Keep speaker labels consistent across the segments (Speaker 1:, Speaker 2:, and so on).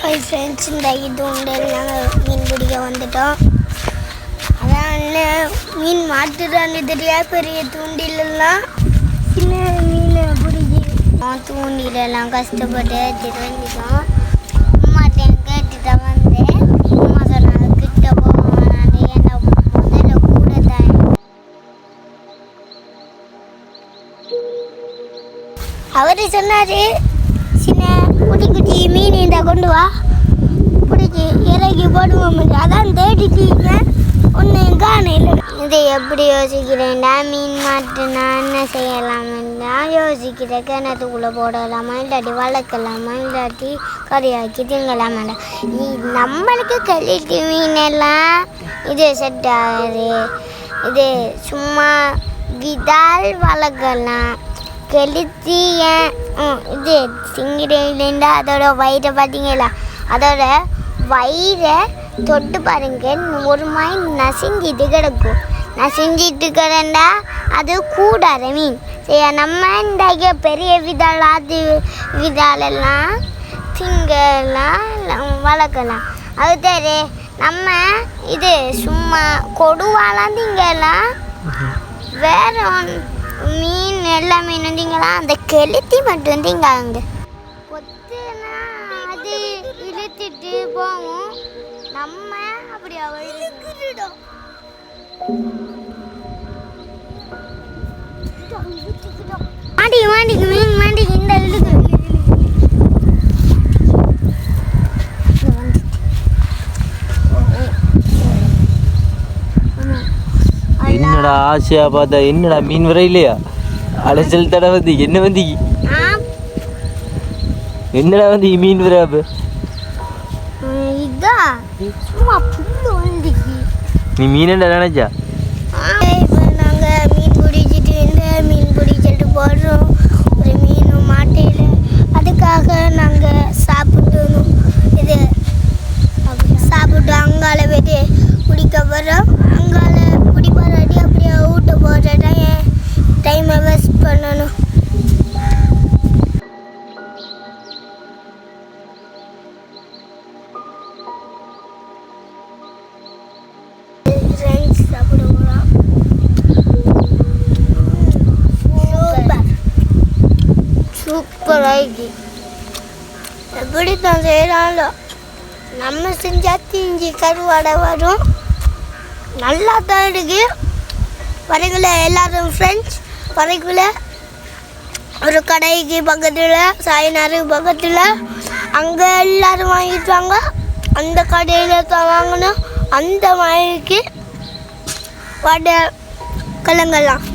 Speaker 1: Friends, இந்த தூண்டில் நாங்கள் மீன் பிடிக்க வந்துட்டோம். அதான் மீன் மாட்டுறான்னு தெரியாது. பெரிய தூண்டிலெல்லாம் சின்ன மீனை பிடிச்சி தூண்டிலெல்லாம் கஷ்டப்பட்டு எடுத்துட்டு வந்துட்டோம். அம்மாட்ட கேட்டுட்டு வந்தேன். அம்மா சொன்னாங்க கிட்ட போவாங்க, ஏன்னா முதல்ல கூட தான். அவர் சொன்னார், சின்ன குட்டி குட்டி மீன் இந்த கொண்டு வா, பிடிச்சி இறக்கி போடுவோம். அதான் தேடிட்டீங்க, ஒன்று காணையில். இதை எப்படி யோசிக்கிறேன்டா, மீன் மாட்டுனா என்ன செய்யலாம்னா யோசிக்கிறேன். கிணத்துக்குள்ளே போடலாமா, இல்லாட்டி வளர்க்கலாமா, இல்லாட்டி கறியாக்கி திங்கலாமாண்டா. நம்மளுக்கு கழிட்டு மீனெல்லாம் இது செட் ஆகுது. இது சும்மா விதால் வளர்க்கலாம். கெளுத்தி இது சிங்கிடையிலேருந்து அதோட வயிறை பார்த்தீங்களா, அதோட வயிறை தொட்டு பாருங்க, ஒரு மாதிரி நசிஞ்சிட்டு கிடக்கும். நசிஞ்சிட்டு கிடந்தா அது கூடாத மீன். சரி, நம்ம இந்த பெரிய விதால் அது விதாலெல்லாம் திங்கெல்லாம் வளர்க்கலாம். அது தெரிய நம்ம இது சும்மா கொடுவாலாம் திங்கலாம். வேற மீன் எல்லா மீனும் திங்கலாம். அந்த கெளுத்தி மட்டும் திங்காங்க. கொத்துனா அது இழுத்துட்டு போவோம். நம்ம அப்படி இழுக்கிட்டோம். மாண்டிக்கு மீன் மாண்டிக்கு இந்த இழுக்கு.
Speaker 2: என்னடா ஆசையா பார்த்தா, என்னடா மீன் வர இல்லையா? அலைச்சல் தடை வந்து என்ன வந்திக்கு, என்னடா வந்து மீன் வர? நீ மீன் நினைச்சா?
Speaker 1: நாங்கள் மீன் பிடிச்சிட்டு மீன் பிடிச்சிட்டு போடுறோம். ஒரு மீன் மாட்டையில் அதுக்காக நாங்கள் சாப்பிட்டணும். இது சாப்பிட்டு அங்கால போய்ட்டு பிடிக்க போகிறோம். அங்கால பிடிப்பாடி அப்படியே ஊட்ட போடுற டைமை வேஸ்ட் பண்ணணும். சூப்பராகி எப்படி தான் செய்யறாலும் நம்ம செஞ்சால் தீஞ்சி கருவாடை வரும். நல்லா தான் இருக்கு. வரைக்குள்ள எல்லாரும் ஃப்ரெண்ட்ஸ் வரைக்குள்ள ஒரு கடைக்கு பக்கத்தில் சாய்னாரு பக்கத்தில் அங்கே எல்லாரும் வாங்கிட்டாங்க. அந்த கடையில் தான் வாங்கணும். அந்த வாங்கிக்கு வடை கிழங்கெல்லாம்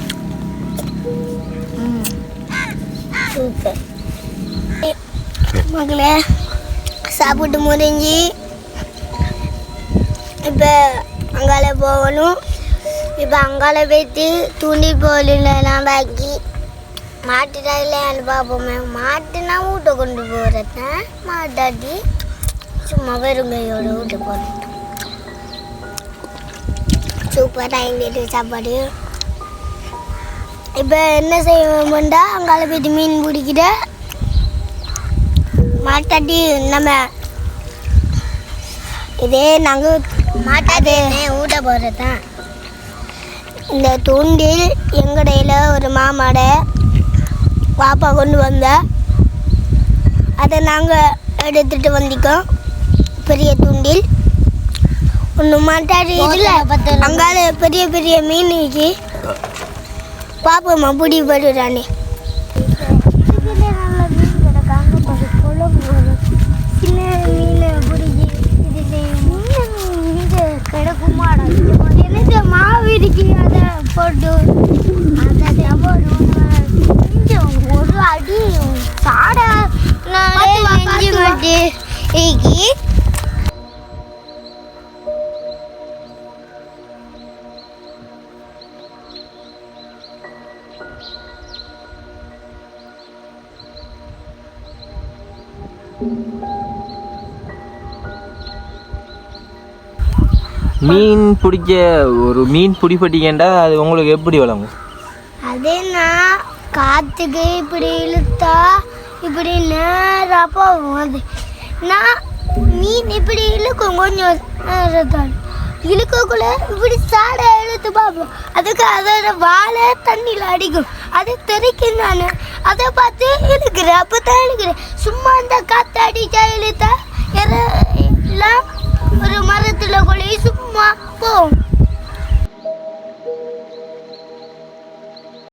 Speaker 1: சூப்பர். மகளே சாப்பிட்டு முடிஞ்சு இப்போ அங்கால போகணும். இப்போ அங்கால போய்ட்டு தூண்டில் போலாம் பாக்கி மாட்டுட்டா இல்லையான்னு பார்ப்போமே. மாட்டுனா வீட்டை கொண்டு போகிறத, மாட்டாட்டி சும்மா வெறுங்கையோட வீட்டை போகிறோம். சூப்பராக எங்கிட்டு சாப்பாடு. இப்போ என்ன செய்வோம்டா, அங்கால போய்ட்டு மீன் பிடிக்கிற மாட்டாட்டி நம்ம இதே நாங்கள் மாட்டாட்டி ஊட்ட போகிறது தான். இந்த தூண்டில் எங்கடையில் ஒரு மாமாடை பாப்பா கொண்டு வந்த அதை நாங்கள் எடுத்துகிட்டு வந்திக்கோம். பெரிய தூண்டில் ஒன்று மாட்டாட்டி இதில் அங்கால பெரிய பெரிய மீனுக்கு பாப்போம்மா பிடி போடுறானே. சின்ன மீனை பிடிச்சி இது கிடக்குமாடா. எனக்கு மாவு இருக்கு, அதை போட்டு அதை கொஞ்சம் ஒரு அடி சாட நெஞ்சு மட்டு இக்கி
Speaker 2: மீன் பிடிக்க ஒரு மீன் பிடிப்பட்டீங்கண்டா அது உங்களுக்கு எப்படி வழங்கும்?
Speaker 1: அதேனா காற்றுக்கு இப்படி இழுத்தா இப்படி நேராக போகும். அது நான் இப்படி இழுக்கும் கொஞ்சம் நேரத்தான் இழுக்கக்குள்ள இப்படி சாடை இழுத்து பார்ப்போம். அதுக்கு அதோட வாழை தண்ணியில் அடிக்கும். அதை தெரிக்கும் நான் அதை பார்த்து இழுக்கிறேன். அப்போ தான் இழுக்கிறேன். சும்மா அந்த காற்று அடித்தா இழுத்தா எல்லாம் ஒரு மரத்தில் கொள்ளி சும்மா போகும்.